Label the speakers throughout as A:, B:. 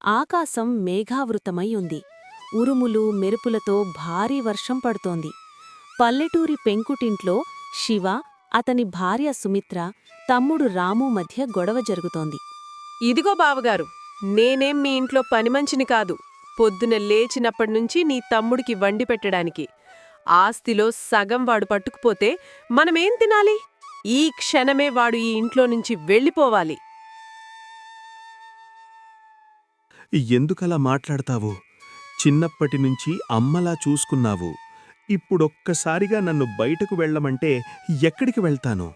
A: ఆకాశం మేఘావృతమై ఉంది. ఉరుములు మెరుపులతో భారీ వర్షం పడుతోంది. పల్లెటూరి పెంకుటింట్లో శివ, అతని భార్య సుమిత్ర, తమ్ముడు రాము మధ్య గొడవ జరుగుతోంది.
B: ఇదిగో బావగారు, నేనేం మీ ఇంట్లో పనిమంచిని కాదు. పొద్దున లేచినప్పటినుంచి నీ తమ్ముడికి వండి పెట్టడానికి. ఆస్తిలో సగం వాడు పట్టుకుపోతే మనమేం తినాలి? ఈ క్షణమే వాడు ఈ ఇంట్లో నుంచి వెళ్ళిపోవాలి.
C: ఎందుకలా మాట్లాడతావు? చిన్నప్పటినుంచి అమ్మలా చూసుకున్నావు. ఇప్పుడొక్కసారిగా నన్ను బయటకు వెళ్ళమంటే ఎక్కడికి వెళ్తాను?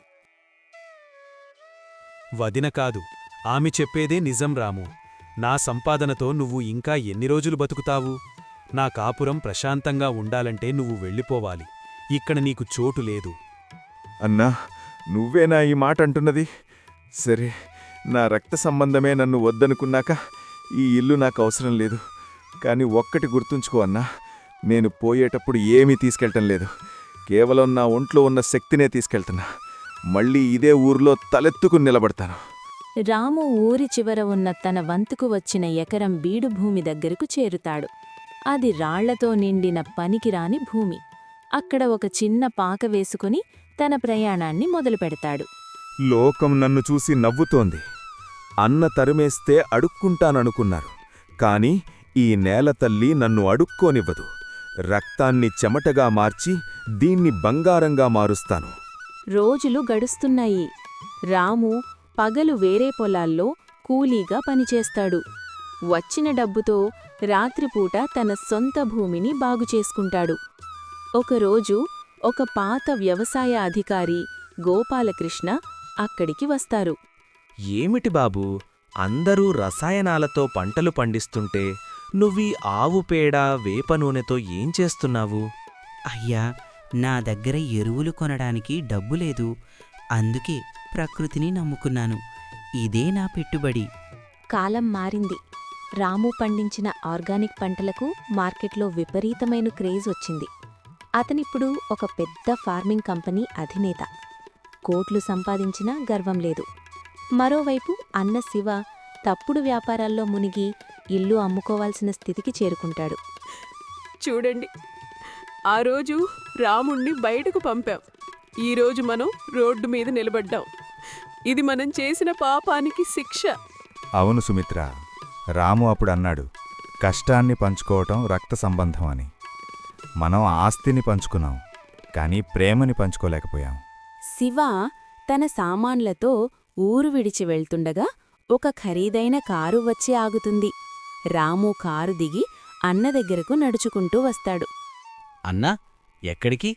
D: వదిన కాదు, ఆమె చెప్పేదే నిజం రాము. నా సంపాదనతో నువ్వు ఇంకా ఎన్ని రోజులు బతుకుతావు? నా కాపురం ప్రశాంతంగా ఉండాలంటే నువ్వు వెళ్ళిపోవాలి. ఇక్కడ నీకు చోటు లేదు.
E: అన్నా, నువ్వేనా ఈ మాట అంటున్నది? సరే, నా రక్త సంబంధమే నన్ను వద్దనుకున్నాక ఈ ఇల్లు నాకు అవసరం లేదు. కాని ఒక్కటి గుర్తుంచుకో అన్నా, నేను పోయేటప్పుడు ఏమీ తీసుకెళ్ళటం లేదు. కేవలం నా ఒంట్లో ఉన్న శక్తినే తీసుకెళ్తున్నా. మళ్ళీ ఇదే ఊర్లో తలెత్తుకుని నిలబడతాను.
A: రాము ఊరి చివర ఉన్న తన వంతుకు వచ్చిన ఎకరం బీడు భూమి దగ్గరకు చేరుతాడు. అది రాళ్లతో నిండిన పనికిరాని భూమి. అక్కడ ఒక చిన్న పాక వేసుకుని తన ప్రయాణాన్ని మొదలుపెడతాడు.
E: లోకం నన్ను చూసి నవ్వుతోంది. అన్న తరిమేస్తే అడుక్కుంటాననుకున్నారు. కాని ఈ నేల తల్లి నన్ను అడుక్కోనివ్వదు. రక్తాన్ని చెమటగా మార్చి దీన్ని బంగారంగా మారుస్తాను.
A: రోజులు గడుస్తున్నాయి. రాము పగలు వేరే పొలాల్లో కూలీగా పనిచేస్తాడు. వచ్చిన డబ్బుతో రాత్రిపూట తన సొంత భూమిని బాగుచేసుకుంటాడు. ఒకరోజు ఒక పాత వ్యవసాయ అధికారి గోపాలకృష్ణ అక్కడికి వస్తారు.
F: ఏమిటి బాబూ, అందరూ రసాయనాలతో పంటలు పండిస్తుంటే నువ్వీ ఆవు పేడ, వేప నూనెతో ఏం చేస్తున్నావు?
G: అయ్యా, నా దగ్గర ఎరువులు కొనడానికి డబ్బు లేదు. అందుకే ప్రకృతిని నమ్ముకున్నాను. ఇదే నా పెట్టుబడి.
A: కాలం మారింది. రాము పండించిన ఆర్గానిక్ పంటలకు మార్కెట్లో విపరీతమైన క్రేజ్ వచ్చింది. అతనిప్పుడు ఒక పెద్ద ఫార్మింగ్ కంపెనీ అధినేత. కోట్లు సంపాదించినా గర్వం లేదు. మరోవైపు అన్న శివ తప్పుడు వ్యాపారాల్లో మునిగి ఇల్లు అమ్ముకోవాల్సిన స్థితికి చేరుకుంటాడు.
B: చూడండి, ఆ రోజు రాముణ్ణి బయటకు పంపాం. ఈరోజు మనం రోడ్డు మీద నిలబడ్డాం. ఇది మనం చేసిన పాపానికి శిక్ష.
E: అవును సుమిత్ర, రాము అప్పుడు అన్నాడు, కష్టాన్ని పంచుకోవటం రక్త సంబంధం అని. మనం ఆస్తిని పంచుకున్నాం, కానీ ప్రేమని పంచుకోలేకపోయాం.
A: శివ తన సామాన్లతో ఊరు విడిచి వెళ్తుండగా ఒక ఖరీదైన కారు వచ్చి ఆగుతుంది. రాము కారు దిగి అన్న దగ్గరకు నడుచుకుంటూ వస్తాడు.
F: అన్నా, ఎక్కడికి?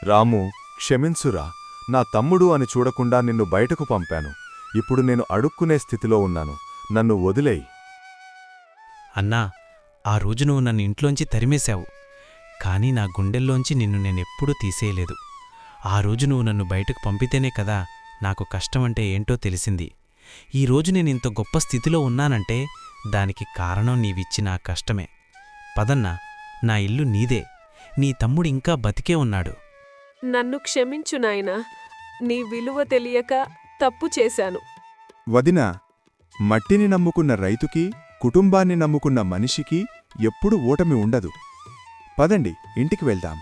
E: రాము, క్షమించురా. నా తమ్ముడు అని చూడకుండా నిన్ను బయటకు పంపాను. ఇప్పుడు నేను అడుక్కునే స్థితిలో ఉన్నాను. నన్ను వదిలేయి.
D: అన్నా, ఆ రోజు నువ్వు నన్ను ఇంట్లోంచి తరిమేశావు. కాని నా గుండెల్లోంచి నిన్ను నేనెప్పుడూ తీసేయలేదు. ఆ రోజు నువ్వు నన్ను బయటకు పంపితేనే కదా నాకు కష్టమంటే ఏంటో తెలిసింది. ఈరోజు నేనింత గొప్ప స్థితిలో ఉన్నానంటే దానికి కారణం నీవిచ్చిన ఆ కష్టమే. పదన్నా, నా ఇల్లు నీదే. నీ తమ్ముడు ఇంకా బతికే ఉన్నాడు.
B: నన్ను క్షమించు నాయనా. నీ విలువ తెలియక తప్పు చేశాను.
E: వదినా, మట్టిని నమ్ముకున్న రైతుకి, కుటుంబాన్ని నమ్ముకున్న మనిషికి ఎప్పుడూ ఓటమి ఉండదు. పదండి, ఇంటికి వెళ్దాం.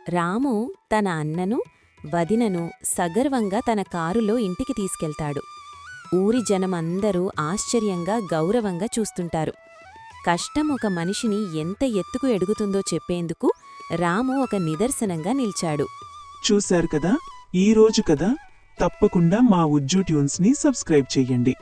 A: రాము తన అన్నను, వదినను సగర్వంగా తన కారులో ఇంటికి తీసుకెళ్తాడు. ఊరి జనమందరూ ఆశ్చర్యంగా, గౌరవంగా చూస్తుంటారు. కష్టం ఒక మనిషిని ఎంత ఎత్తుకు ఎడుగుతుందో చెప్పేందుకు రాము ఒక నిదర్శనంగా నిల్చాడు.
H: చూశారు కదా, ఈ రోజు కదా. తప్పకుండా మా ఉజ్జు ట్యూన్స్ని సబ్స్క్రైబ్ చెయ్యండి.